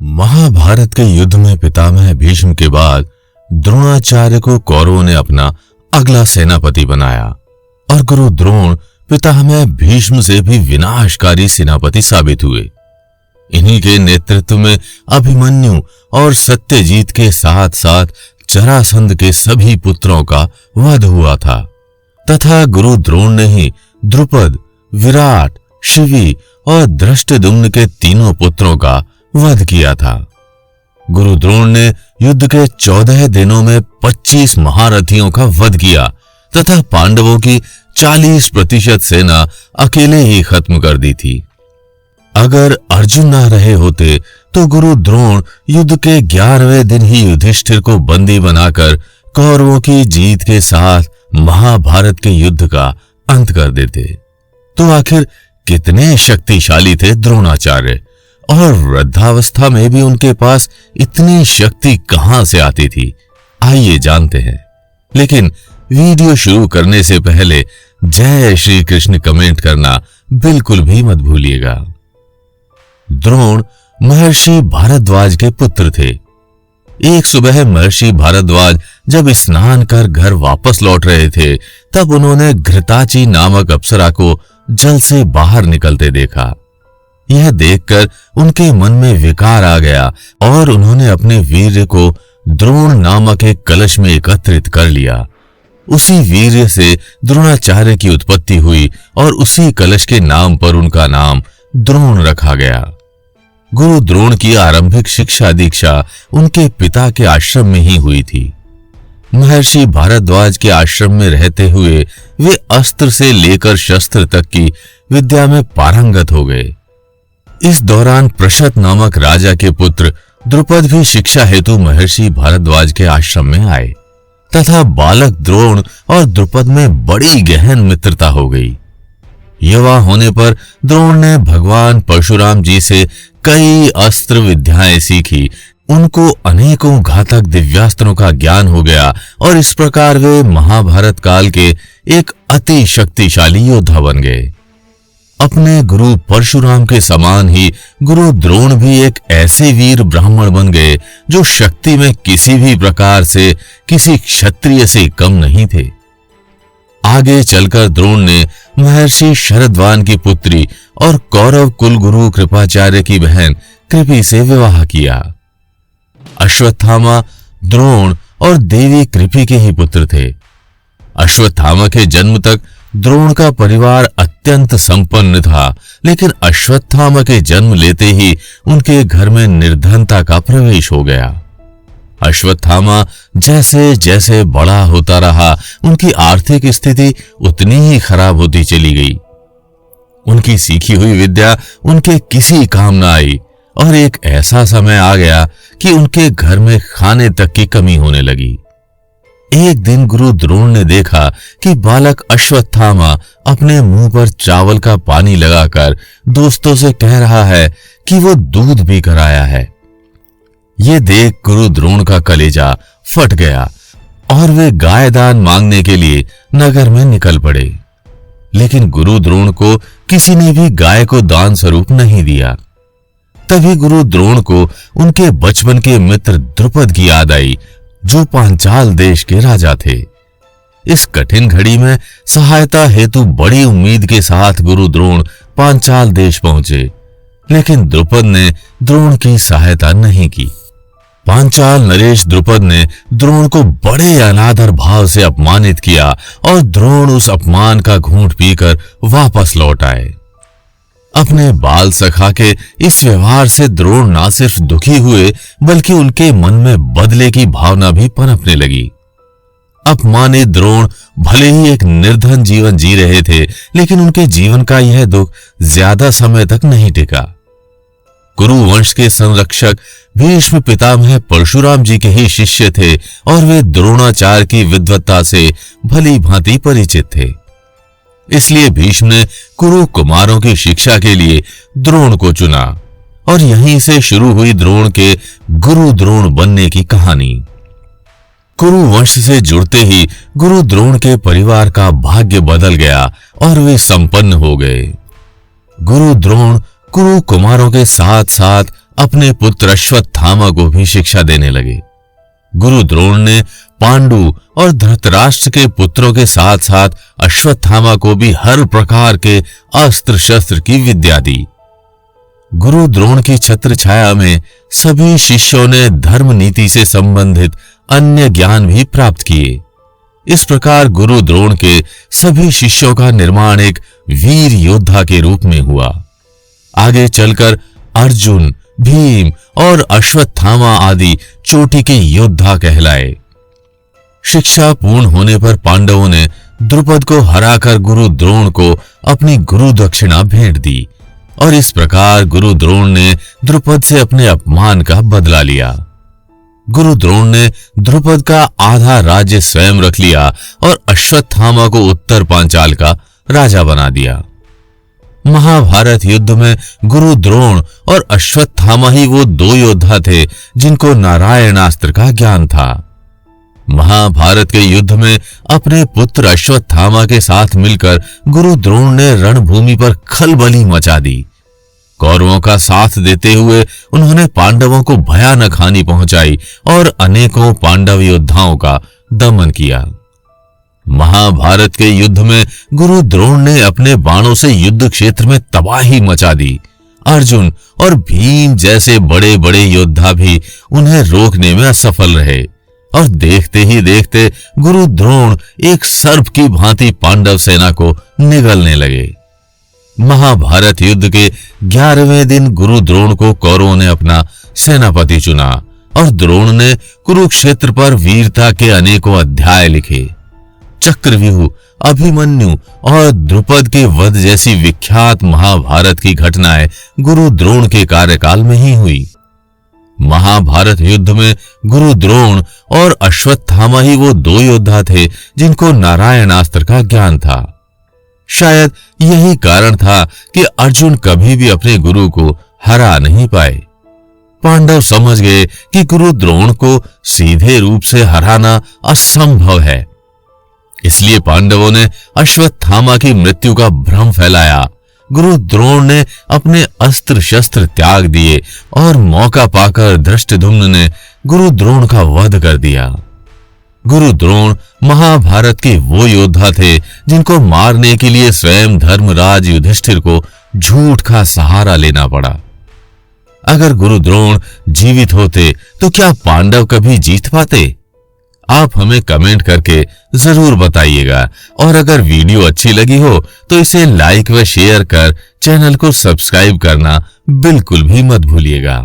महाभारत के युद्ध में पितामह भीष्म के बाद द्रोणाचार्य को कौरवों ने अपना अगला सेनापति बनाया और गुरु द्रोण पितामह भीष्म से भी विनाशकारी सेनापति साबित हुए। इन्हीं के नेतृत्व में अभिमन्यु और सत्यजीत के साथ साथ जरासंध के सभी पुत्रों का वध हुआ था तथा गुरु द्रोण ने ही द्रुपद, विराट, शिवी और धृष्टद्युम्न के तीनों पुत्रों का वध किया था। गुरु द्रोण ने युद्ध के 14 दिनों में 25 महारथियों का वध किया तथा पांडवों की 40% सेना अकेले ही खत्म कर दी थी। अगर अर्जुन ना रहे होते तो गुरु द्रोण युद्ध के 11वें दिन ही युधिष्ठिर को बंदी बनाकर कौरवों की जीत के साथ महाभारत के युद्ध का अंत कर देते। तो आखिर कितने शक्तिशाली थे द्रोणाचार्य और वृद्धावस्था में भी उनके पास इतनी शक्ति कहां से आती थी, आइए जानते हैं। लेकिन वीडियो शुरू करने से पहले जय श्री कृष्ण कमेंट करना बिल्कुल भी मत भूलिएगा। द्रोण महर्षि भारद्वाज के पुत्र थे। एक सुबह महर्षि भारद्वाज जब स्नान कर घर वापस लौट रहे थे तब उन्होंने घृताची नामक अप्सरा को जल से बाहर निकलते देखा। यह देखकर उनके मन में विकार आ गया और उन्होंने अपने वीर्य को द्रोण नामक एक कलश में एकत्रित कर लिया। उसी वीर्य से द्रोणाचार्य की उत्पत्ति हुई और उसी कलश के नाम पर उनका नाम द्रोण रखा गया। गुरु द्रोण की आरंभिक शिक्षा दीक्षा उनके पिता के आश्रम में ही हुई थी। महर्षि भारद्वाज के आश्रम में रहते हुए वे अस्त्र से लेकर शस्त्र तक की विद्या में पारंगत हो गए। इस दौरान प्रशत नामक राजा के पुत्र द्रुपद भी शिक्षा हेतु महर्षि भारद्वाज के आश्रम में आए तथा बालक द्रोण और द्रुपद में बड़ी गहन मित्रता हो गई। युवा होने पर द्रोण ने भगवान परशुराम जी से कई अस्त्र विद्याएं सीखी। उनको अनेकों घातक दिव्यास्त्रों का ज्ञान हो गया और इस प्रकार वे महाभारत काल के एक अति शक्तिशाली योद्धा बन गए। अपने गुरु परशुराम के समान ही गुरु द्रोण भी एक ऐसे वीर ब्राह्मण बन गए जो शक्ति में किसी भी प्रकार से किसी क्षत्रिय से कम नहीं थे। आगे चलकर द्रोण ने महर्षि शरद्वान की पुत्री और कौरव कुलगुरु कृपाचार्य की बहन कृपि से विवाह किया। अश्वत्थामा द्रोण और देवी कृपि के ही पुत्र थे। अश्वत्थामा के जन्म तक द्रोण का परिवार अत्यंत संपन्न था, लेकिन अश्वत्थामा के जन्म लेते ही उनके घर में निर्धनता का प्रवेश हो गया। अश्वत्थामा जैसे जैसे बड़ा होता रहा उनकी आर्थिक स्थिति उतनी ही खराब होती चली गई। उनकी सीखी हुई विद्या उनके किसी काम न आई और एक ऐसा समय आ गया कि उनके घर में खाने तक की कमी होने लगी। एक दिन गुरु द्रोण ने देखा कि बालक अश्वत्थामा अपने मुंह पर चावल का पानी लगाकर दोस्तों से कह रहा है कि वो दूध भी कराया है। ये देख गुरु द्रोण का कलेजा फट गया और वे गाय दान मांगने के लिए नगर में निकल पड़े। लेकिन गुरु द्रोण को किसी ने भी गाय को दान स्वरूप नहीं दिया। तभी गुरु द्रोण को उनके बचपन के मित्र द्रुपद की याद आई जो पांचाल देश के राजा थे। इस कठिन घड़ी में सहायता हेतु बड़ी उम्मीद के साथ गुरु द्रोण पांचाल देश पहुंचे, लेकिन द्रुपद ने द्रोण की सहायता नहीं की। पांचाल नरेश द्रुपद ने द्रोण को बड़े अनादर भाव से अपमानित किया और द्रोण उस अपमान का घूंट पीकर वापस लौट आए। अपने बाल सखा के इस व्यवहार से द्रोण न सिर्फ दुखी हुए बल्कि उनके मन में बदले की भावना भी पनपने लगी। अपमानित द्रोण भले ही एक निर्धन जीवन जी रहे थे, लेकिन उनके जीवन का यह दुख ज्यादा समय तक नहीं टिका। कुरु वंश के संरक्षक भीष्म पितामह परशुराम जी के ही शिष्य थे और वे द्रोणाचार्य की विद्वत्ता से भली भांति परिचित थे। इसलिए भीष्म ने कुरु कुमारों की शिक्षा के लिए द्रोण को चुना और यहीं से शुरू हुई द्रोण के गुरु द्रोण बनने की कहानी। कुरु वंश से जुड़ते ही गुरु द्रोण के परिवार का भाग्य बदल गया और वे संपन्न हो गए। गुरु द्रोण कुरु कुमारों के साथ साथ अपने पुत्र अश्वत्थामा को भी शिक्षा देने लगे। गुरु द्रोण ने पांडु और धृतराष्ट्र के पुत्रों के साथ साथ अश्वत्थामा को भी हर प्रकार के अस्त्र शस्त्र की विद्या दी। गुरु द्रोण की छत्र छाया में सभी शिष्यों ने धर्म नीति से संबंधित अन्य ज्ञान भी प्राप्त किए। इस प्रकार गुरु द्रोण के सभी शिष्यों का निर्माण एक वीर योद्धा के रूप में हुआ। आगे चलकर अर्जुन, भीम और अश्वत्थामा आदि चोटी के योद्धा कहलाए। शिक्षा पूर्ण होने पर पांडवों ने द्रुपद को हराकर गुरु द्रोण को अपनी गुरु दक्षिणा भेंट दी और इस प्रकार गुरु द्रोण ने द्रुपद से अपने अपमान का बदला लिया। गुरु द्रोण ने द्रुपद का आधा राज्य स्वयं रख लिया और अश्वत्थामा को उत्तर पांचाल का राजा बना दिया। महाभारत युद्ध में गुरु द्रोण और अश्वत्थामा ही वो दो योद्धा थे जिनको नारायणास्त्र का ज्ञान था। महाभारत के युद्ध में अपने पुत्र अश्वत्थामा के साथ मिलकर गुरु द्रोण ने रणभूमि पर खलबली मचा दी। कौरवों का साथ देते हुए उन्होंने पांडवों को भयानक हानि पहुंचाई और अनेकों पांडव योद्धाओं का दमन किया। महाभारत के युद्ध में गुरु द्रोण ने अपने बाणों से युद्ध क्षेत्र में तबाही मचा दी। अर्जुन और भीम जैसे बड़े बड़े योद्धा भी उन्हें रोकने में असफल रहे और देखते ही देखते गुरु द्रोण एक सर्प की भांति पांडव सेना को निगलने लगे। महाभारत युद्ध के 11वें दिन गुरु द्रोण को कौरवों ने अपना सेनापति चुना और द्रोण ने कुरुक्षेत्र पर वीरता के अनेकों अध्याय लिखे। चक्रव्यूह, अभिमन्यु और द्रुपद के वध जैसी विख्यात महाभारत की घटनाएं गुरु द्रोण के कार्यकाल में ही हुई। महाभारत युद्ध में गुरु द्रोण और अश्वत्थामा ही वो दो योद्धा थे जिनको नारायणास्त्र का ज्ञान था। शायद यही कारण था कि अर्जुन कभी भी अपने गुरु को हरा नहीं पाए। पांडव समझ गए कि गुरु द्रोण को सीधे रूप से हराना असंभव है। इसलिए पांडवों ने अश्वत्थामा की मृत्यु का भ्रम फैलाया। गुरु द्रोण ने अपने अस्त्र शस्त्र त्याग दिए और मौका पाकर धृष्टद्युम्न ने गुरु द्रोण का वध कर दिया। गुरु द्रोण महाभारत के वो योद्धा थे जिनको मारने के लिए स्वयं धर्मराज युधिष्ठिर को झूठ का सहारा लेना पड़ा। अगर गुरु द्रोण जीवित होते तो क्या पांडव कभी जीत पाते? आप हमें कमेंट करके जरूर बताइएगा और अगर वीडियो अच्छी लगी हो तो इसे लाइक व शेयर कर चैनल को सब्सक्राइब करना बिल्कुल भी मत भूलिएगा।